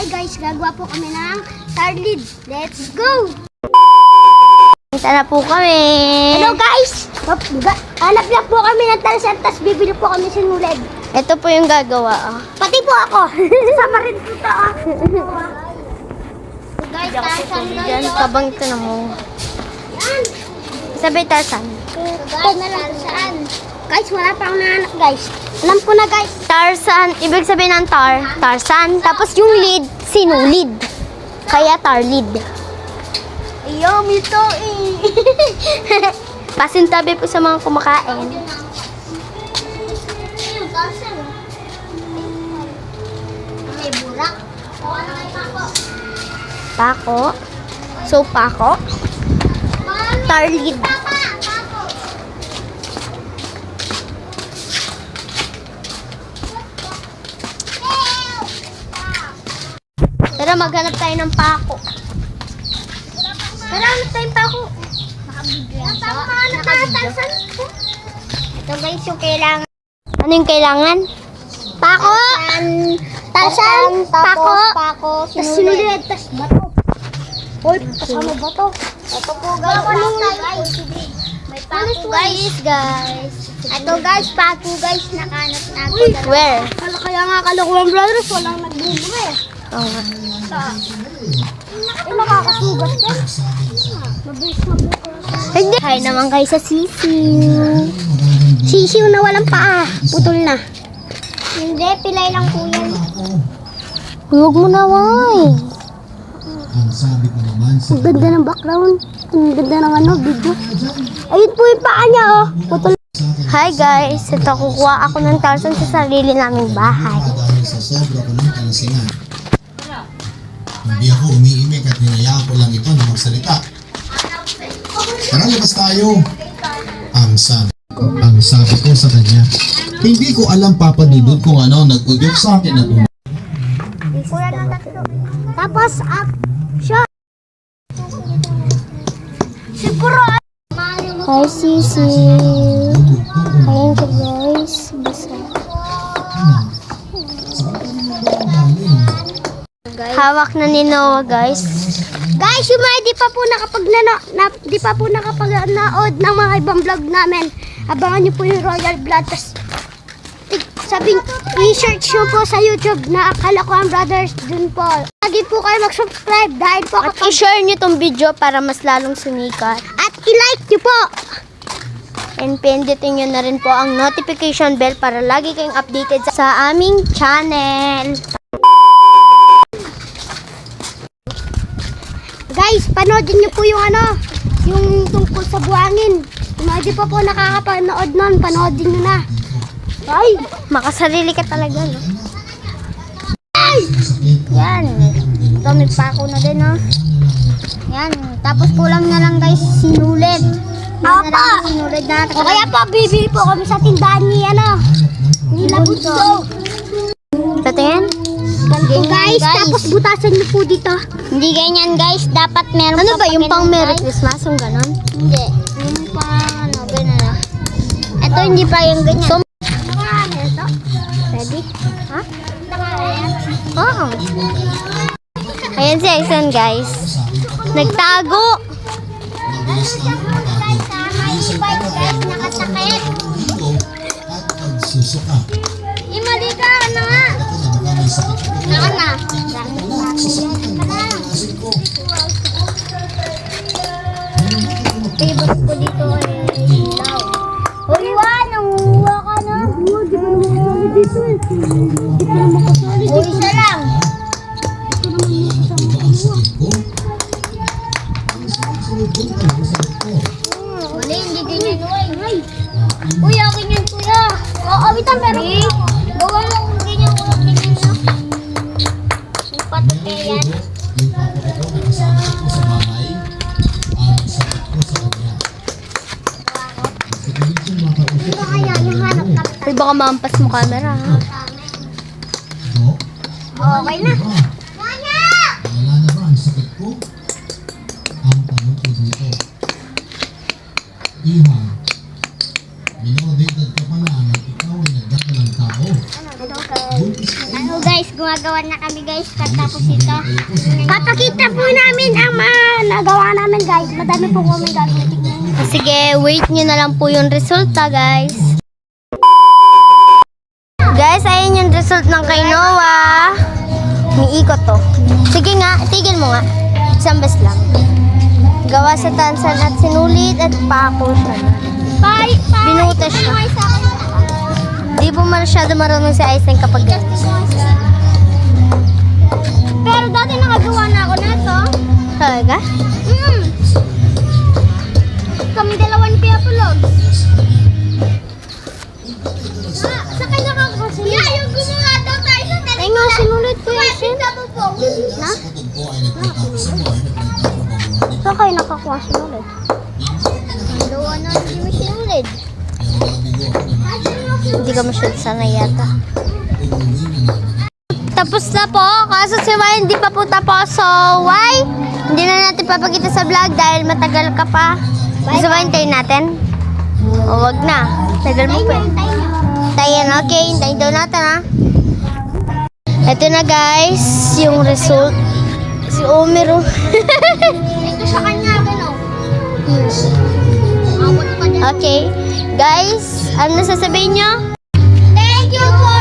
Hi guys, gagawa po kami ng tar lid. Let's go! Tara po kami. Hello guys! Hanap lang po kami ng talsan, tapos bibili po kami sinulid. Ito po yung gagawa. Pati po ako. Sama rin po ito. Guys, talsan na Diyan, kabang ito na mo. yan. Sabay tasan. Ito na lang saan. Guys, wala pa akong nahanap guys. Alam ko na guys. Tarsan, ibig sabihin ng tarsan. Tapos yung lid, sinulid. Kaya tarlid. Ayaw, ito eh. Pasintabi po sa mga kumakain. May burak. Pako. So, pako. Tarlid. Tara, maghanap tayo ng pako. Tara, hanap tayong pako. Ito guys, yung kailangan. Ano yung kailangan? Pako! Talsan, pako, tas sinulid, tas bato. Hoy, kasama bato. Ito po guys, may pako guys. Ito guys, pako guys, nakanap natin. Where? Kaya nga Kalokohan Brothers, walang nagbubura eh. Oh. Nakakasugat ka. Mabilis mabukas. Hindi. Hi naman kayo sa sisiw. Sisiw na walang paa, putol na. Hindi, pilay lang po yan. Huwag mo na, why? Ang sabi ko naman sa Ang ganda ng background. Ang ganda ng video. Ayun po yung paa niya, oh. Putol. Hi guys, ito kukuha ako ng tarsan sa sarili naming bahay. dahil sa sobra ko ng kalasingan. Hindi ako umiimik at hinayaan ko lang ito na magsalita. Tara, labas tayo. Ang sabi ko sa kanya, hindi ko alam papadudod kung ano nag-udyok sa akin at Tapos, action. Siguro, Hi sisiw. Ayan ko guys. Basa. Hawak na ni Noah guys. guys, yung mga di pa po nakapag-nood ng mga ibang vlog namin, abangan nyo po yung Royal Blood. Tas, i-search nyo po sa YouTube na Kalokohan Brothers dun po. Lagi po kayo mag-subscribe dahil po At i-share nyo tong video para mas lalong sumikat. at i-like nyo po. And pindutin nyo na rin po ang notification bell para lagi kayong updated sa aming channel. Guys, panoodin nyo po yung yung tungkol sa buhangin. Kung hindi pa po nakakapanood nun, panoodin nyo na. Ay, makasarili ka talaga, no? Yan. Ito, may pako na din, no? Yan. Tapos kulang na lang, guys, sinulid. Yan na lang ang sinulid natin. O kaya po, bibili po kami sa tindahan ni Labutso. Patingin? Ganito guys, tapos butasan nyo po dito. Hindi ganyan, guys. Dapat meron Ano pa ba, yung ganun, pang Merry guys? Christmas, yung ganon? Hindi. Yung pang gano'n. Ito, hindi pa yung ganyan. So, Ready? ha? Oo. Ayan si Exxon, guys. Nagtago. mabilis ang pagbago. Nakasakit. Dito at pagsusuka. Imali ka, ano nga? Ako na baka may sakit ako. Naka na. Sasakitan ko kasi ko. Favorite ko dito ay ilaw. Hoy, nanguha ka na. Di ka naman kasali dito eh. Di ka naman kasali dito. Isa lang. Nalaman ko ba ang sakit ko? Ang sunod-sunod ko ang sakit ko. Wala, hindi ganyan. Uy, akin yan, kuya. Oo, wait, pero gawa mo kung ganyan ko lang ganyan na. Yung patot kaya yan. Yung papa ko nakasama ko sa bahay. Ang sakit ko sa kanya. Kasi ganito yung makausap Ito kaya, yung hanap ka. Ay, baka mampas mo camera, ha? ko. Okay na. Wala na ba ang sakit ko? Ang tanong ko dito. Iha, minodedad ka pala at ikaw ay nagdaka ng tao. Buntis ka Ano guys, gawa gumagawa na kami guys. Tapos ito. Papakita po namin ang mga nagawa namin guys. Madami po kami gagawin. Sige, wait nyo na lang po yung resulta guys. Guys, ayun yung result ng kay Noah. Miikot to. Sige nga, tigil mo nga. Isang bes lang. Gawa sa tansan at sinulit at pako siya. Binutas siya. Di po masyado marunong si Aizen kapag ganyan. Pero dati nakagawa na ako na to. Talaga? Kami dalawan Pia Pulogs. Sa kanya ka kasi. Yeah, yung gumawa daw tayo sa telepono. Ay nga, sinulit ko yun. Na? Kapatid ko ay nagpagtapos ako ay nagpagtapos Saan kayo nakakuha sinulit? Gawa na, hindi mo sinulit. Hindi ka masyado sanay yata. Tapos na po, kaso si Wai hindi pa po tapos. So, Wai, hindi na natin papakita sa vlog dahil matagal ka pa. Gusto ba hintayin natin? O, wag na. Tagal mo pa. Tayo na, okay. Hintayin daw natin, ha? Ito na, guys, yung result. Si Omero. Ito sa kanya, gano'n. Awat pa dyan. Okay. Guys, ano sasabihin nyo? Thank you for